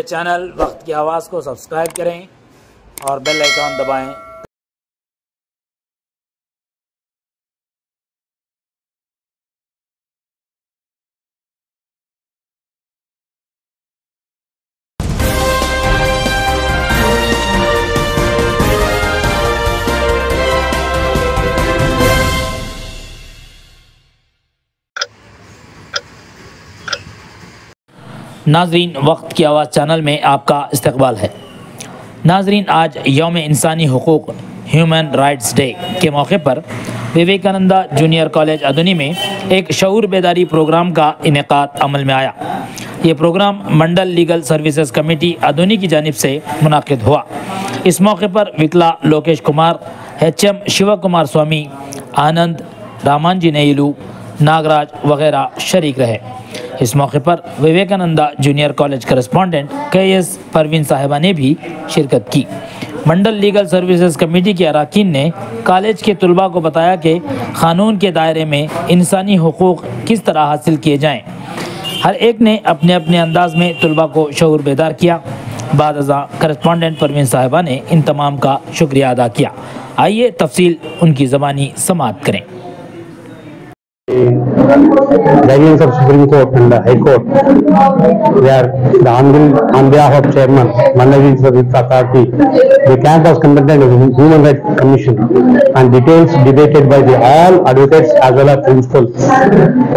Channel वक्त की आवाज़ को सब्सक्राइब करें और बेल आइकॉन दबाएं। नाजरीन, वक्त की आवाज़ चैनल में आपका इस्तकबाल है। नाजरीन, आज यौम इंसानी हुकूक़ ह्यूमन राइट्स डे के मौके पर विवेकानंदा जूनियर कॉलेज अदुनी में एक शऊर बेदारी प्रोग्राम का इनेकाद अमल में आया। ये प्रोग्राम मंडल लीगल सर्विसेज कमेटी अदुनी की जानिब से मुनाकिद हुआ। इस मौके पर विकला लोकेश कुमार, HM शिव कुमार स्वामी, आनंद, रामांजी नेयलू, नागराज वगैरह शरीक रहे। इस मौके पर Vivekananda junior college correspondent KS Parveen साहिबा ने भी शिरकत की। मंडल लीगल सर्विसेज कमेटी के अरकान ने कॉलेज के तलबा को बताया कि क़ानून के दायरे में इंसानी हुकूक़ किस तरह हासिल किए जाएँ। हर एक ने अपने अपने अंदाज में तलबा को शऊर बेदार किया। बाद अज़ा करस्पॉन्डेंट परवीन साहिबा ने इन तमाम का शुक्रिया अदा किया। आइए तफसील उनकी ज़बानी समाअत करें। Guardians of Supreme Court and the High Court, they are the on behalf of Chairman Mandal Legal Services Authority. The camp was conducted as a Human Rights Commission and details debated by the all advocates as well as principals.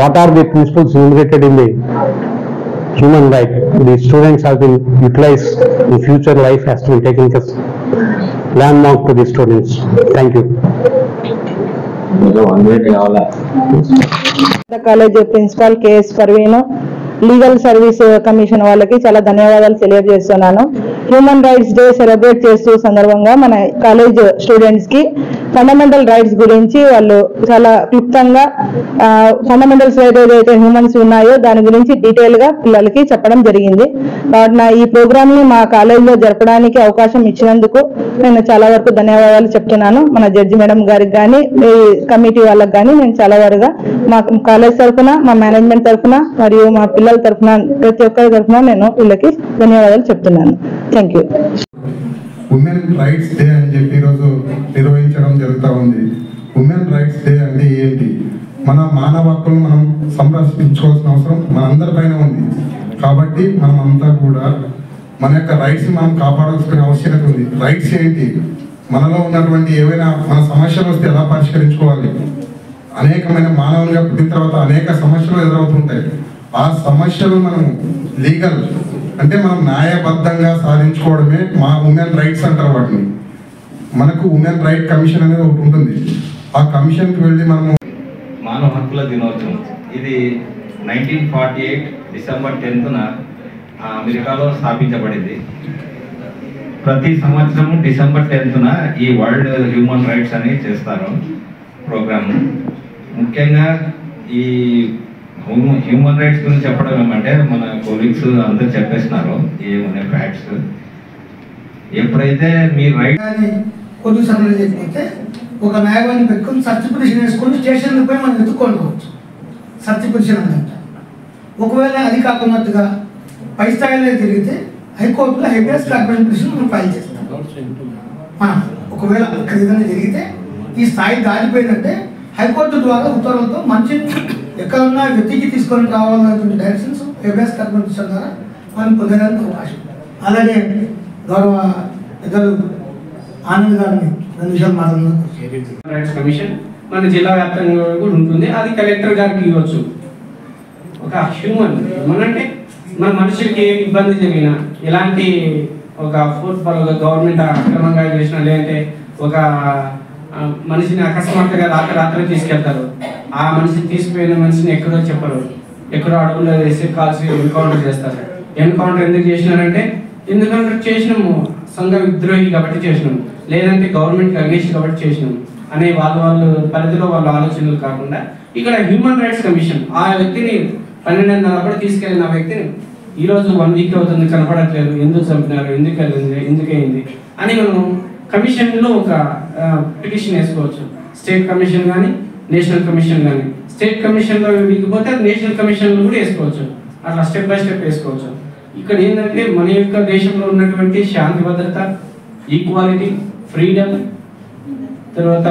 What are the principles enumerated in the human right? The students have been utilized. The future life has to be taken as landmark to the students. Thank you. College principal KS Parveen, legal service commission వాళ్ళకి చాలా ధన్యవాదాలు తెలియజేస్తున్నాను. Human rights day celebrate చేస్తూ సందర్భంగా మన college students కి fundamental rights గురించి వాళ్ళు చాలా క్లుప్తంగా ఫండమెంటల్స్ ఏదైతే హ్యూమన్స్ ఉన్నాయో దాని గురించి డీటెయిల్ గా పిల్లలకి చెప్పడం జరిగింది. కాబట్టి ఈ ప్రోగ్రామ్ ని మా కాలేజ్ లో జరపడానికి అవకాశం ఇచ్చినందుకు నేను చాలా వరకు ధన్యవాదాలు చెప్తున్నాను. మన జడ్జి మేడం గారికి కానీ కమిటీ వాళ్ళకి కానీ నేను చాలా వరగా మా కాలేజ్ తరఫున, మా మేనేజ్మెంట్ తరఫున మరియు మా పిల్లల తరఫున, ప్రతి ఒక్కరి తరఫున నేను వీళ్ళకి ధన్యవాదాలు చెప్తున్నాను. Thank you. Women rights day అని చెప్పి ఈరోజు నిర్వహించడం జరుగుతూ ఉంది. ఉమెన్ రైట్స్ డే అంటే ఏంటి? మన మానవ హక్కులను మనం సంరక్షించుకోవాల్సిన అవసరం మనందరిపైన ఉంది. కాబట్టి మనం అంతా కూడా మన యొక్క రైట్స్ మనం కాపాడాల్సిన ఆవశ్యకత ఉంది. రైట్స్ ఏంటి? మనలో ఉన్నటువంటి ఏవైనా మన సమస్యలు వస్తే ఎలా పరిష్కరించుకోవాలి? అనేకమైన మానవులుగా పుట్టిన తర్వాత అనేక సమస్యలు ఎదురవుతుంటాయి. ఆ సమస్యలు మనం లీగల్ అంటే మనం న్యాయబద్ధంగా సాధించుకోవడమే మా ఉమెన్ రైట్స్ అంటారు వాటిని. మనకు ఉమెన్ రైట్ కమిషన్ అనేది ఒకటి ఉంటుంది. ఆ కమిషన్కి వెళ్ళి మనము మానవ హక్కుల దినోత్సవం ఇది 1948 డిసెంబర్ 10న అమెరికాలో స్థాపించబడింది. ప్రతి సంవత్సరం డిసెంబర్ 10న ఈ వరల్డ్ హ్యూమన్ రైట్స్ అని చేస్తారు ప్రోగ్రామ్. ముఖ్యంగా ఈ హ్యూమన్ రైట్స్ గురించి చెప్పడం ఏమంటే మన కొలీగ్స్ అందరూ చెప్పేస్తున్నారు ఏమనే ఫ్యాక్ట్స్. ఎప్పుడైతే మీ రైట్ కొద్ది సమయంలో చెప్పితే ఒక న్యాయవాదిని పెట్టుకుని సర్చ్ పిటిషన్ వేసుకొని స్టేషన్కి పోయి మనం ఎత్తుకోవచ్చు. సర్చ్ పిటిషన్ అన్నట్టు. ఒకవేళ అది కాకున్నట్టుగా పై స్థాయిలో తిరిగితే హైకోర్టులో హెబియస్ కార్పొరేషన్ పిటిషన్ మనం ఫైల్ చేస్తాం. ఒకవేళ అక్కడ ఏదైనా జరిగితే ఈ స్థాయి దాటిపోయిందంటే హైకోర్టు ద్వారా ఉత్తర్వులతో మంచి ఎక్కడున్నా వ్యక్తికి తీసుకొని రావాలన్నటువంటి డైరెక్షన్స్ హెబియస్ కార్పొరేషన్ పిటిషన్ ద్వారా మనం పొందడానికి అవకాశం. అలాగే గౌరవ పెద్దలు ఆనంద్ గారిని 2 నిమిషాలు మాట్లాడుతున్నారు. రైట్స్ కమిషన్ మన జిల్లా వ్యాప్తంగా కూడా ఉంటుంది. అది కలెక్టర్ గారికి ఇవ్వచ్చు. ఒక హ్యూమన్ అంటే మన మనుషులకి ఏ ఇబ్బంది జరిగినా, ఎలాంటి ఒక ఫోర్స్ఫుల్ ఒక గవర్నమెంట్ అక్రమంగా చేసినా, లేదంటే ఒక మనిషిని అకస్మాత్తుగా రాత్రి తీసుకెళ్తారు. ఆ మనిషిని తీసుకుపోయిన మనిషిని ఎక్కడో చెప్పరు, ఎక్కడో అడుగులో వేసి కాల్సి ఎన్కౌంటర్ చేస్తారు. ఎన్కౌంటర్ ఎందుకు చేసినారంటే ఎందుకంటే చేసినాము సంఘ విద్రోహి కాబట్టి చేసినాము, లేదంటే గవర్నమెంట్కి అగేన్స్ట్ కాబట్టి చేసినాము అనే వాళ్ళ పరిధిలో వాళ్ళ ఆలోచనలు కాకుండా ఇక్కడ హ్యూమన్ రైట్స్ కమిషన్ ఆ వ్యక్తిని 12:30 తీసుకెళ్ళిన ఆ వ్యక్తిని ఈరోజు 1 వీక్ అవుతుంది కనపడట్లేదు, ఎందుకు చంపినారు, ఎందుకైంది అని మనం కమిషన్లో ఒక పిటిషన్ వేసుకోవచ్చు. స్టేట్ కమిషన్ కానీ నేషనల్ కమిషన్ కానీ. స్టేట్ కమిషన్లో వీగిపోతే నేషనల్ కమిషన్లో కూడా వేసుకోవచ్చు. అట్లా స్టెప్ బై స్టెప్ వేసుకోవచ్చు. ఇక్కడ ఏంటంటే మన యొక్క దేశంలో ఉన్నటువంటి శాంతి భద్రత, ఈక్వాలిటీ, ఫ్రీడమ్, తర్వాత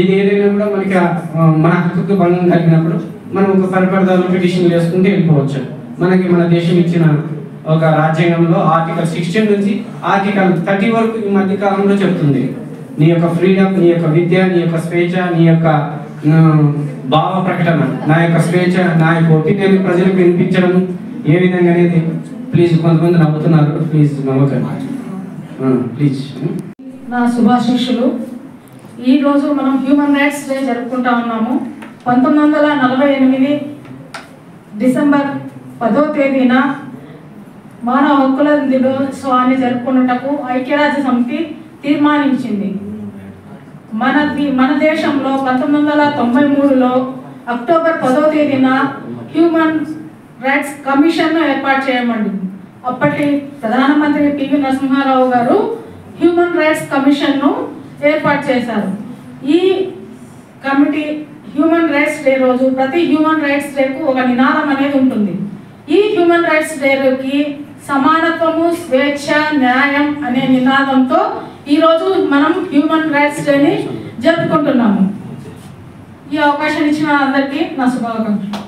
ఇది ఏదైనా కూడా మనకి మన హక్కుకు భంగం కలిగినప్పుడు మనం ఒక పరిపర్దాలు పిటిషన్ చేసుకుంటే వెళ్ళిపోవచ్చు. మనకి మన దేశం ఇచ్చిన ఒక రాజ్యాంగంలో ఆర్టికల్ 16 నుంచి ఆర్టికల్ 30 వరకు ఈ మధ్య కాలంలో చెప్తుంది. నీ యొక్క ఫ్రీడమ్, నీ యొక్క విద్య, నీ యొక్క స్వేచ్ఛ, నీ యొక్క భావ ప్రకటన, నా యొక్క స్వేచ్ఛ, నా యొక్క ఒపీనియన్ ప్రజలకు వినిపించడం ఏ విధంగా అనేది. ప్లీజ్, కొంతమంది నవ్వుతున్నారు, ప్లీజ్ నవ్వకండి ప్లీజ్. నా శుభాశీస్సులు. ఈరోజు మనం హ్యూమన్ రైట్స్ డే జరుపుకుంటా ఉన్నాము. 1948 డిసెంబర్ 10వ తేదీన మానవ హక్కుల దినోత్సవాన్ని జరుపుకున్నటకు ఐక్యరాజ్య సమితి తీర్మానించింది. మన దేశంలో 1993లో అక్టోబర్ 10వ తేదీన హ్యూమన్ రైట్స్ కమిషన్ను ఏర్పాటు చేయమంది. అప్పటి ప్రధానమంత్రి పివి నరసింహారావు గారు హ్యూమన్ రైట్స్ కమిషన్ను ఏర్పాటు చేశారు. ఈ కమిటీ హ్యూమన్ రైట్స్ డే రోజు ప్రతి హ్యూమన్ రైట్స్ డేకు ఒక నినాదం అనేది ఉంటుంది. ఈ హ్యూమన్ రైట్స్ డేకి సమానత్వము, స్వేచ్ఛ, న్యాయం అనే నినాదంతో ఈరోజు మనం హ్యూమన్ రైట్స్ డేని జరుపుకుంటున్నాము. ఈ అవకాశం ఇచ్చిన అందరికీ నా శుభాకాంక్షలు.